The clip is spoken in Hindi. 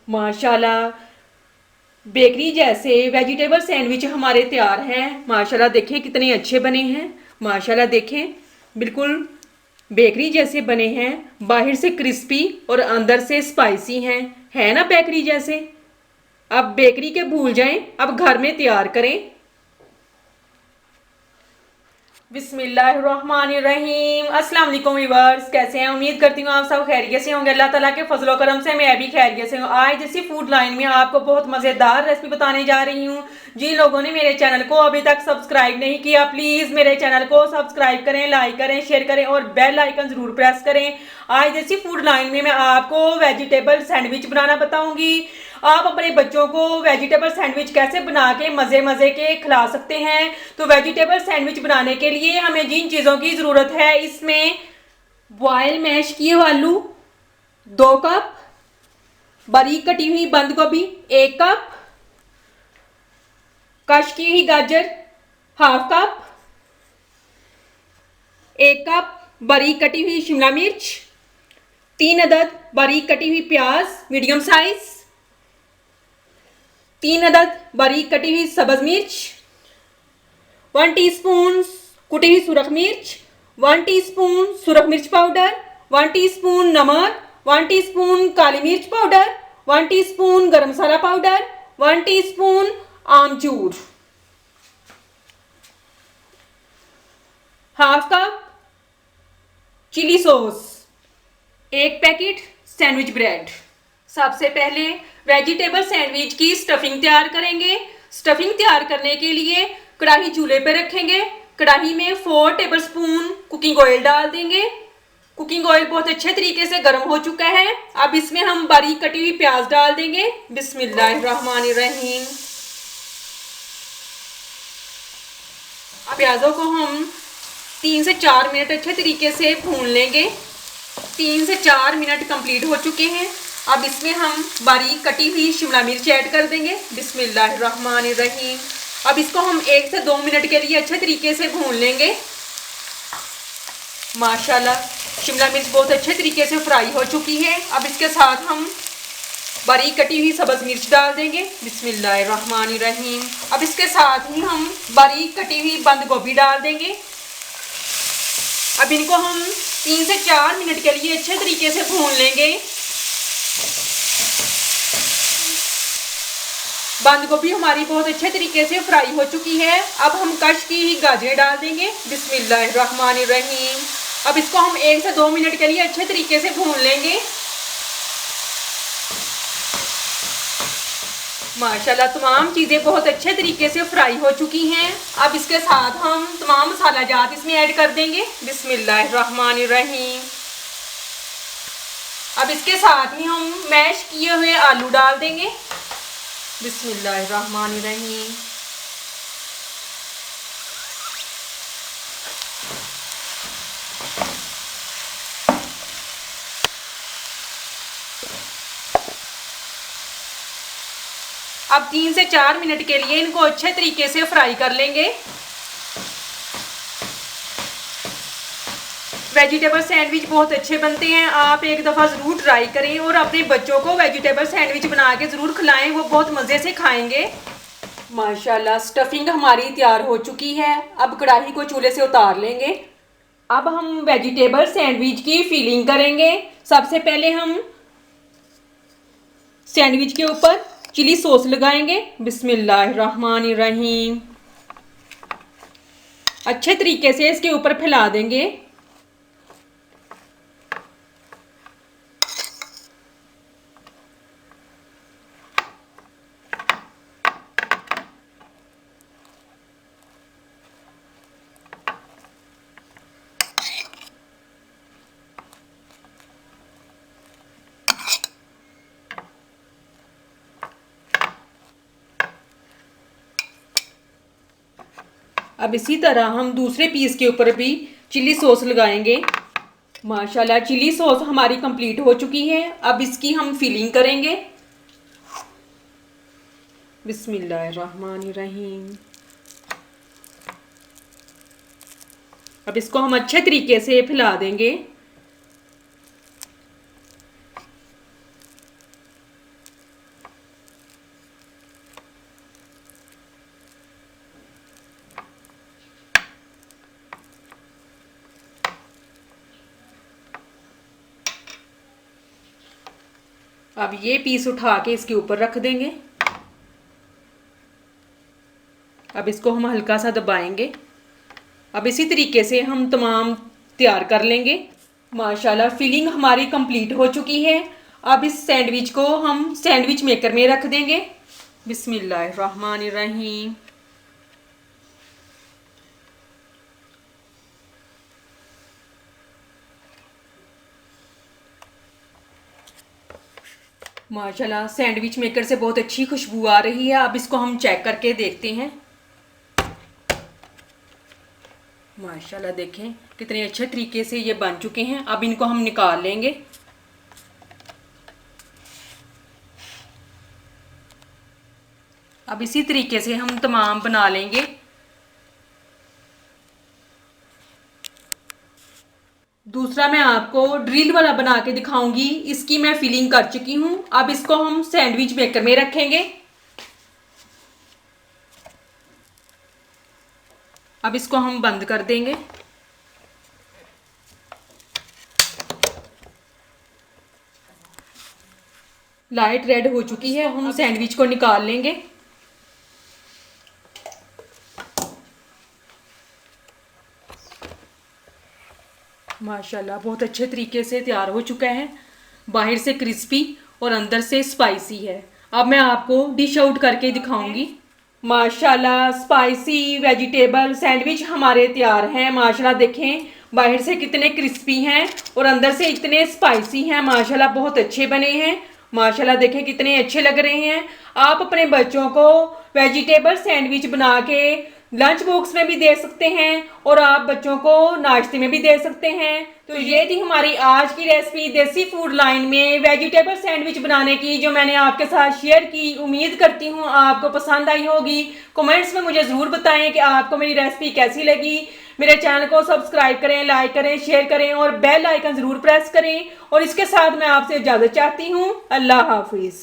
माशाल्लाह बेकरी जैसे वेजिटेबल सैंडविच हमारे तैयार हैं। माशाल्लाह देखें कितने अच्छे बने हैं। माशाल्लाह देखें बिल्कुल बेकरी जैसे बने हैं, बाहर से क्रिस्पी और अंदर से स्पाइसी हैं। है ना बेकरी जैसे। अब बेकरी के भूल जाएं, अब घर में तैयार करें। बिस्मिल्लाहिर्रहमानिर्रहीम। अस्सलाम वालेकुम व्यूअर्स, कैसे हैं? उम्मीद करती हूँ आप सब खैरियत से होंगे। अल्लाह ताला के फजलो करम से मैं भी खैरियत से हूँ। आज इसी फूड लाइन में आपको बहुत मज़ेदार रेसिपी बताने जा रही हूँ। जिन लोगों ने मेरे चैनल को अभी तक सब्सक्राइब नहीं किया, प्लीज़ मेरे चैनल को सब्सक्राइब करें, लाइक करें, शेयर करें और बेल आइकन ज़रूर प्रेस करें। आज इसी फूड लाइन में मैं आपको वेजिटेबल सैंडविच बनाना बताऊँगी। आप अपने बच्चों को वेजिटेबल सैंडविच कैसे बना के मज़े मज़े के खिला सकते हैं। तो वेजिटेबल सैंडविच बनाने के लिए हमें जिन चीज़ों की ज़रूरत है, इसमें बॉयल मैश किए हुए आलू 2 कप, बारीक कटी हुई बंद गोभी 1 कप, कश की हुई गाजर 1/2 कप, 1 कप बारीक कटी हुई शिमला मिर्च, 3 अदद बारीक कटी हुई प्याज मीडियम साइज, 3 अदद बारीक कटी हुई सब्ज मिर्च, 1 टीस्पून कुटी हुई सुरख मिर्च, 1 टीस्पून सुरख मिर्च पाउडर, 1 टीस्पून नमक, 1 टीस्पून काली मिर्च powder, 1 teaspoon garam masala powder, 1 teaspoon आमचूर, 1/2 cup chili sauce, 1 packet sandwich bread. सबसे पहले वेजिटेबल सैंडविच की स्टफिंग तैयार करेंगे। स्टफिंग तैयार करने के लिए कढ़ाई चूल्हे पर रखेंगे। कढ़ाई में 4 टेबलस्पून कुकिंग ऑयल डाल देंगे। कुकिंग ऑयल बहुत अच्छे तरीके से गर्म हो चुका है। अब इसमें हम बारीक कटी हुई प्याज डाल देंगे। बिस्मिल्लाहिर्रहमानिर्रहीम। अब प्याजों को हम 3 से 4 मिनट अच्छे तरीके से भून लेंगे। 3 से 4 मिनट कंप्लीट हो चुके हैं। अब इसमें हम बारीक कटी हुई शिमला मिर्च ऐड कर देंगे। बिस्मिल्लाहिर्रहमानिर्रहीम। अब इसको हम 1 से 2 मिनट के लिए अच्छे तरीके से भून लेंगे। माशाल्लाह शिमला मिर्च बहुत अच्छे तरीके से फ्राई हो चुकी है। अब इसके साथ हम बारीक कटी हुई सब्ज मिर्च डाल देंगे। बिस्मिल्लाहिर्रहमानिर्रहीम। अब इसके साथ ही हम बारीक कटी हुई बंद गोभी डाल देंगे। अब इनको हम 3 से 4 मिनट के लिए अच्छे तरीके से भून लेंगे। बंद गोभी हमारी बहुत अच्छे तरीके से फ्राई हो चुकी है। अब हम कश की ही गाजरें डाल देंगे। बिस्मिल्लाहिर्रहमानिर्रहीम। अब इसको हम 1 से 2 मिनट के लिए अच्छे तरीके से भून लेंगे। माशाल्लाह तमाम चीज़ें बहुत अच्छे तरीके से फ्राई हो चुकी हैं। अब इसके साथ हम तमाम मसाला जात इसमें ऐड कर देंगे। बिस्मिल्लाहिर्रहमानिर्रहीम। अब इसके साथ ही हम मैश किए हुए आलू डाल देंगे। बिस्मिल्लाहिर्रहमानिर्रहीम। अब 3 से 4 मिनट के लिए इनको अच्छे तरीके से फ्राई कर लेंगे। वेजिटेबल सैंडविच बहुत अच्छे बनते हैं। आप एक दफ़ा ज़रूर ट्राई करें और अपने बच्चों को वेजिटेबल सैंडविच बना के ज़रूर खिलाएं, वो बहुत मज़े से खाएंगे। माशाल्लाह स्टफिंग हमारी तैयार हो चुकी है। अब कढ़ाई को चूल्हे से उतार लेंगे। अब हम वेजिटेबल सैंडविच की फीलिंग करेंगे। सबसे पहले हम सैंडविच के ऊपर चिली सॉस लगाएंगे। बिस्मिल्लाहिर्रहमानिर्रहीम। अच्छे तरीके से इसके ऊपर फैला देंगे। अब इसी तरह हम दूसरे पीस के ऊपर भी चिली सॉस लगाएंगे। माशाल्लाह चिली सॉस हमारी कंप्लीट हो चुकी है। अब इसकी हम फिलिंग करेंगे। बिस्मिल्लाहिर्रहमानिर्रहीम। अब इसको हम अच्छे तरीके से फैला देंगे। अब ये पीस उठा के इसके ऊपर रख देंगे। अब इसको हम हल्का सा दबाएंगे। अब इसी तरीके से हम तमाम तैयार कर लेंगे। माशाल्लाह फिलिंग हमारी कंप्लीट हो चुकी है। अब इस सैंडविच को हम सैंडविच मेकर में रख देंगे। बिस्मिल्लाहिर्रहमानिर्रहीम। माशाल्लाह सैंडविच मेकर से बहुत अच्छी खुशबू आ रही है। अब इसको हम चेक करके देखते हैं। माशाल्लाह देखें कितने अच्छे तरीके से ये बन चुके हैं। अब इनको हम निकाल लेंगे। अब इसी तरीके से हम तमाम बना लेंगे। दूसरा मैं आपको ड्रिल वाला बना के दिखाऊंगी। इसकी मैं फिलिंग कर चुकी हूँ। अब इसको हम सैंडविच मेकर में रखेंगे। अब इसको हम बंद कर देंगे। लाइट रेड हो चुकी है। हम सैंडविच को निकाल लेंगे। माशाल्लाह बहुत अच्छे तरीके से तैयार हो चुका है। बाहर से क्रिस्पी और अंदर से स्पाइसी है। अब मैं आपको डिश आउट करके दिखाऊंगी। माशाल्लाह स्पाइसी वेजिटेबल सैंडविच हमारे तैयार हैं। माशाल्लाह देखें बाहर से कितने क्रिस्पी हैं और अंदर से इतने स्पाइसी हैं। माशाल्लाह बहुत अच्छे बने हैं। माशाल्लाह देखें कितने अच्छे लग रहे हैं। आप अपने बच्चों को वेजिटेबल सैंडविच बना के लंच बॉक्स में भी दे सकते हैं और आप बच्चों को नाश्ते में भी दे सकते हैं। तो ये थी हमारी आज की रेसिपी देसी फूड लाइन में वेजिटेबल सैंडविच बनाने की, जो मैंने आपके साथ शेयर की। उम्मीद करती हूँ आपको पसंद आई होगी। कमेंट्स में मुझे ज़रूर बताएं कि आपको मेरी रेसिपी कैसी लगी। मेरे चैनल को सब्सक्राइब करें, लाइक करें, शेयर करें और बेल आइकन ज़रूर प्रेस करें। और इसके साथ मैं आपसे इजाज़त चाहती हूँ। अल्लाह हाफिज़।